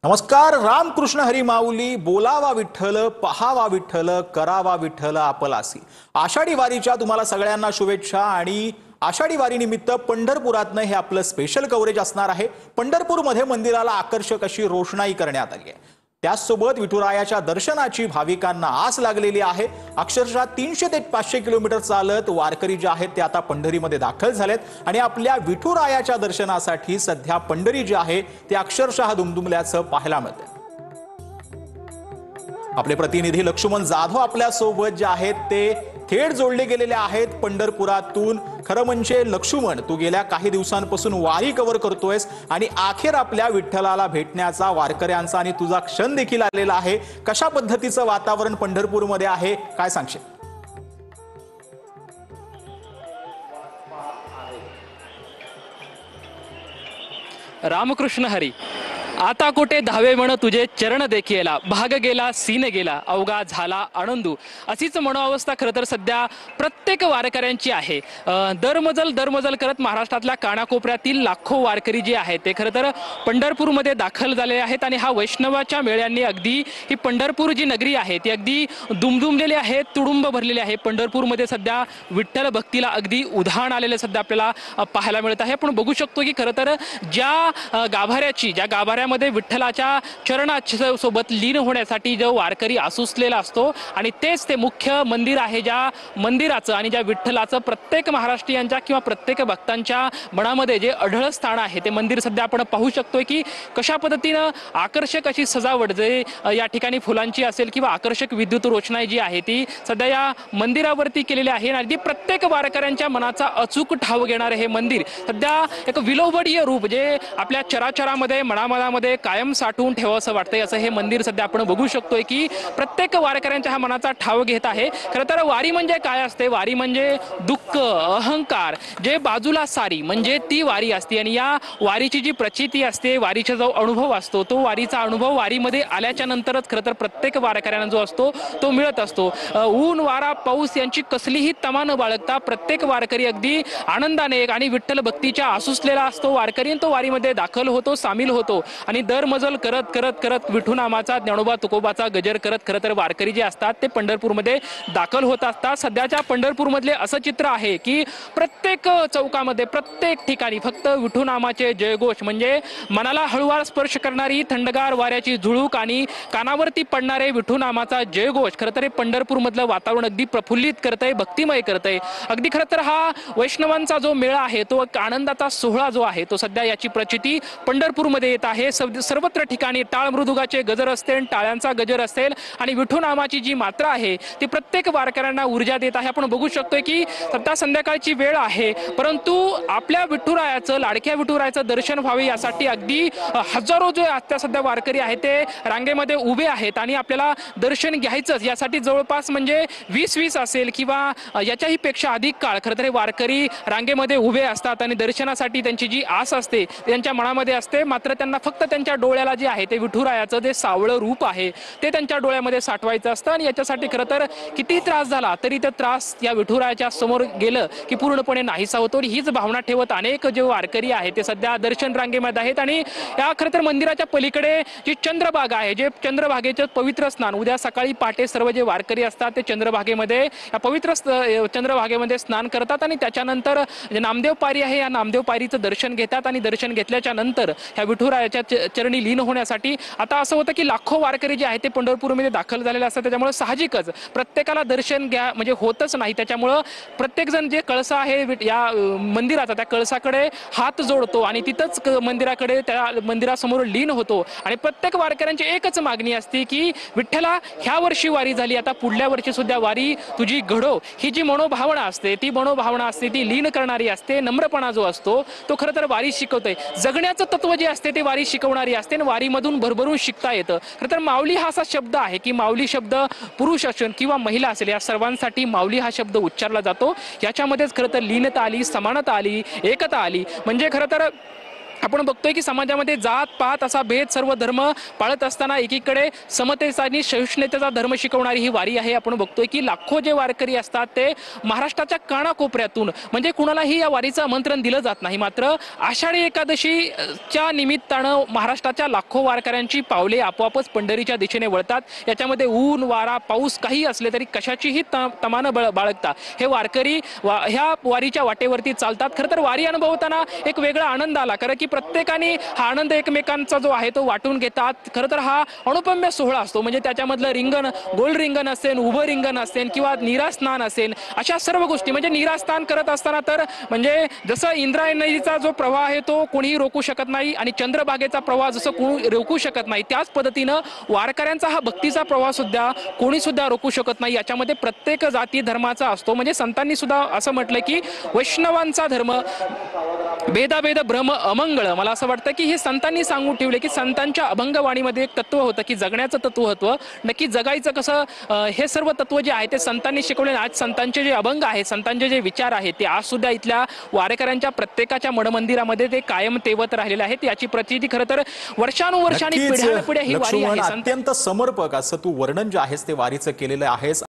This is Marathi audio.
नमस्कार. रामकृष्ण हरी माऊली. बोलावा विठ्ठल, पहावा विठ्ठल, करावा विठ्ठल आपलासी. आषाढी वारीच्या तुम्हाला सगळ्यांना शुभेच्छा. आणि आषाढी वारी निमित्त पंढरपुरातनं हे आपलं स्पेशल कव्हरेज असणार आहे. पंढरपूरमध्ये मंदिराला आकर्षक अशी रोषणाई करण्यात आली आहे. त्याचसोबत विठुरायाच्या दर्शनाची भाविकांना आस लागलेली आहे. अक्षरशः 300 ते 500 किलोमीटर चालत वारकरी जे आहेत ते आता पंढरीमध्ये दाखल झालेत आणि आपल्या विठुरायाच्या दर्शनासाठी सध्या पंढरी जे आहे ते अक्षरशः दुमदुमल्याचं पाहायला मिळतं. आपले प्रतिनिधी लक्ष्मण जाधव आपल्या सोबत जे आहेत ते थेट जोडले गेलेले आहेत पंढरपुरातून. खरं म्हणजे लक्ष्मण, तू गेल्या काही दिवसांपासून वारी कव्हर करतोयस आणि अखेर आपल्या विठ्ठलाला भेटण्याचा वारकऱ्यांचा आणि तुझा क्षण देखील आलेला आहे. कशा पद्धतीचं वातावरण पंढरपूरमध्ये आहे, काय सांगशील? रामकृष्ण हरी. आता कुठे धावे म्हण तुझे चरण देखीला, भाग गेला सीन गेला, अवघा झाला आनंदू. अशीच मनोअवस्था खरं तर सध्या प्रत्येक वारकऱ्यांची आहे. दरमजल करत महाराष्ट्रातल्या कानाकोपऱ्यातील लाखो वारकरी जे आहेत ते खरं तर पंढरपूरमध्ये दाखल झालेले आहेत. आणि हा वैष्णवाच्या मेळ्यांनी अगदी ही पंढरपूर जी नगरी आहे ती अगदी दुमदुमलेली आहे, तुडुंब भरलेली आहे. पंढरपूरमध्ये सध्या विठ्ठल भक्तीला अगदी उधाण आलेले सध्या आपल्याला पाहायला मिळत आहे. आपण बघू शकतो की खरं तर ज्या गाभाऱ्यामध्ये विठ्ठलाच्या चरणाच्या सोबत लीन होण्यासाठी जो वारकरी आसुसलेला असतो आणि तेच ते मुख्य मंदिर आहे, ज्या मंदिराचं आणि ज्या विठ्ठलाचं प्रत्येक महाराष्ट्रीयांच्या किंवा प्रत्येक भक्तांच्या मनामध्ये जे अढळ स्थान आहे ते मंदिर सध्या आपण पाहू शकतोय की कशा पद्धतीनं आकर्षक अशी सजावट जे या ठिकाणी फुलांची असेल किंवा आकर्षक विद्युत रोषणाई जी आहे ती सध्या या मंदिरावरती केलेली आहे. आणि प्रत्येक वारकऱ्यांच्या मनाचा अचूक ठाव घेणारे हे मंदिर सध्या एक विलोभनीय रूप जे आपल्या चराचरामध्ये मनामध्ये कायम साठवून ठेवावंसं वाटतंय असं हे मंदिर सध्या आपण बघू शकतोय की प्रत्येक वारकऱ्यांच्या हा मनाचा ठाव घेत आहे. खरं तर वारी म्हणजे काय असते? वारी म्हणजे दुःख, अहंकार जे बाजूला सारी म्हणजे ती वारी असते. आणि या वारीची जी प्रचिती असते, वारीचा जो अनुभव असतो, तो वारीचा अनुभव वारीमध्ये आल्याच्या नंतरच खरं तर प्रत्येक वारकऱ्यांना जो असतो तो मिळत असतो. ऊन वारा पाऊस यांची कसलीही तमा न बाळगता प्रत्येक वारकरी अगदी आनंदाने आणि विठ्ठल भक्तीच्या आसुसलेला असतो वारकरी. तो वारीमध्ये दाखल होतो, सामील होतो आणि दरमजल करत विठुनामाचा, ज्ञानोबा तुकोबाचा गजर करत खरं तर वारकरी जे असतात ते पंढरपूरमध्ये दाखल होत असतात. सध्याच्या पंढरपूरमधले असं चित्र आहे की प्रत्येक चौकामध्ये, प्रत्येक ठिकाणी फक्त विठुनामाचे जयघोष म्हणजे मनाला हळूवार स्पर्श करणारी थंडगार वाऱ्याची झुळूक आणि कानावरती पडणारे विठुनामाचा जयघोष खरं तर पंढरपूरमधलं वातावरण अगदी प्रफुल्लित करतंय, भक्तिमय करतंय. अगदी खरं तर हा वैष्णवांचा जो मेळा आहे, तो आनंदाचा सोहळा जो आहे तो सध्या याची प्रचिती पंढरपूरमध्ये येत आहे. सर्वत्र ठिकाणी टाळ मृदुगाचे गजर असतील, टाळ्यांचा गजर असेल आणि विठुनामाची जी मात्रा आहे ती प्रत्येक वारकऱ्यांना ऊर्जा देत आहे. आपण बघू शकतोय की सध्या संध्याकाळची वेळ आहे, परंतु आपल्या विठुरायाचं, लाडक्या विठुरायाचं दर्शन व्हावे यासाठी अगदी हजारो जो आता सध्या वारकरी आहेत ते रांगेमध्ये उभे आहेत. आणि आपल्याला दर्शन घ्यायचंच यासाठी जवळपास म्हणजे 20 असेल किंवा याच्याही पेक्षा अधिक काळ खरं तर वारकरी रांगेमध्ये उभे असतात आणि दर्शनासाठी त्यांची जी आस असते त्यांच्या मनामध्ये असते. मात्र त्यांना फक्त त्यांच्या डोळ्याला जे आहे ते विठुरायाचं जे सावळं रूप आहे ते त्यांच्या डोळ्यामध्ये साठवायचं असतं. आणि याच्यासाठी खरं तर किती त्रास झाला तरी ते त्रास या विठुरायाच्या समोर गेलं की पूर्णपणे नाहीसा होतो. हीच भावना ठेवत अनेक जे वारकरी आहेत ते सध्या दर्शन रांगेमध्ये आहेत. आणि या खरं तर मंदिराच्या पलीकडे जी चंद्रभागा आहे, जे चंद्रभागेचं पवित्र स्नान उद्या सकाळी पहाटे सर्व जे वारकरी असतात ते चंद्रभागेमध्ये या पवित्र चंद्रभागेमध्ये स्नान करतात. आणि त्याच्यानंतर जे नामदेव पायरी आहे या नामदेव पायरीचं दर्शन घेतात. आणि दर्शन घेतल्याच्या नंतर ह्या विठुरायाच्या चरणी लीन होण्यासाठी आता असं होतं की लाखो वारकरी जे आहेत ते पंढरपूरमध्ये दाखल झालेले असतात. त्याच्यामुळे साहजिकच प्रत्येकाला दर्शन घ्या म्हणजे होतच नाही. त्याच्यामुळं प्रत्येक जण जे कळसा आहे या मंदिराचा त्या कळसाकडे हात जोडतो आणि तिथंच मंदिराकडे त्या मंदिरासमोर लीन होतो. आणि प्रत्येक वारकऱ्यांची एकच मागणी असते की विठ्ठला ह्या वर्षी वारी झाली, आता पुढल्या वर्षी सुद्धा वारी तुझी घडो. ही जी मनोभावना असते ती लीन करणारी असते. नम्रपणा जो असतो तो खरं तर वारी शिकवतोय. जगण्याचं तत्व जे असते ते वारी शिकवणारी असते आणि वारीमधून भरभरून शिकता येतं. खरं तर माऊली हा असा शब्द आहे की माऊली शब्द पुरुष असेल किंवा महिला असेल या सर्वांसाठी माऊली हा शब्द उच्चारला जातो. याच्यामध्येच खरं तर लीनता आली, समानता आली, एकता आली. म्हणजे खरं तर आपण बघतोय की समाजामध्ये जात पात असा भेद सर्व धर्म पाळत असताना एकीकडे समतेचा आणि सहिष्णुतेचा धर्म शिकवणारी ही वारी आहे. आपण बघतोय की लाखो जे वारकरी असतात ते महाराष्ट्राच्या कानाकोपऱ्यातून म्हणजे कुणालाही या वारीचं आमंत्रण दिलं जात नाही. मात्र आषाढी एकादशीच्या निमित्तानं महाराष्ट्राच्या लाखो वारकऱ्यांची पावले आपोआपच पंढरीच्या दिशेने वळतात. याच्यामध्ये ऊन वारा पाऊस काही असले तरी कशाचीही तमानं बाळगता हे वारकरी ह्या वारीच्या वाटेवरती चालतात. खरं तर वारी अनुभवताना एक वेगळा आनंद आला, कारण की प्रत्येकाने हा आनंद एकमेकांचा जो आहे तो वाटून घेतात. खरं तर हा अनुपम्य सोहळा असतो. म्हणजे त्याच्यामधलं रिंगण, गोल रिंगण असेल, उभं रिंगण असेल किंवा निरास्नान असेल, अशा सर्व गोष्टी म्हणजे निरास्नान करत असताना तर म्हणजे जसं इंद्रायणीचा जो प्रवाह आहे तो कोणीही रोखू शकत नाही आणि चंद्रभागेचा प्रवाह जसं कोणी रोखू शकत नाही, त्याच पद्धतीनं वारकऱ्यांचा हा भक्तीचा प्रवाह सुद्धा कोणी सुद्धा रोखू शकत नाही. याच्यामध्ये प्रत्येक जाती धर्माचा असतो. म्हणजे संतांनी सुद्धा असं म्हटलं की वैष्णवांचा धर्म भेदाभेद भ्रम अमंगळ. मला असं वाटतं की हे संतांनी सांगून ठेवले की संतांच्या अभंगवाणीमध्ये एक तत्व होतं की जगण्याचं तत्व होतं, नक्की जगायचं कसं, हे सर्व तत्व जे आहे ते संतांनी शिकवले. आज संतांचे जे अभंग आहेत, संतांचे जे विचार आहेत ते आज सुद्धा इथल्या वारकऱ्यांच्या प्रत्येकाच्या मठमंदिरामध्ये ते कायम तेवत राहिलेले आहेत. याची प्रचिती खरं तर वर्षानुवर्षांनी पिढ्यानपिढ्या ही वारी आहे. अत्यंत समर्पक असं तू वर्णन जे आहेस ते वारीचं केलेलं आहेस.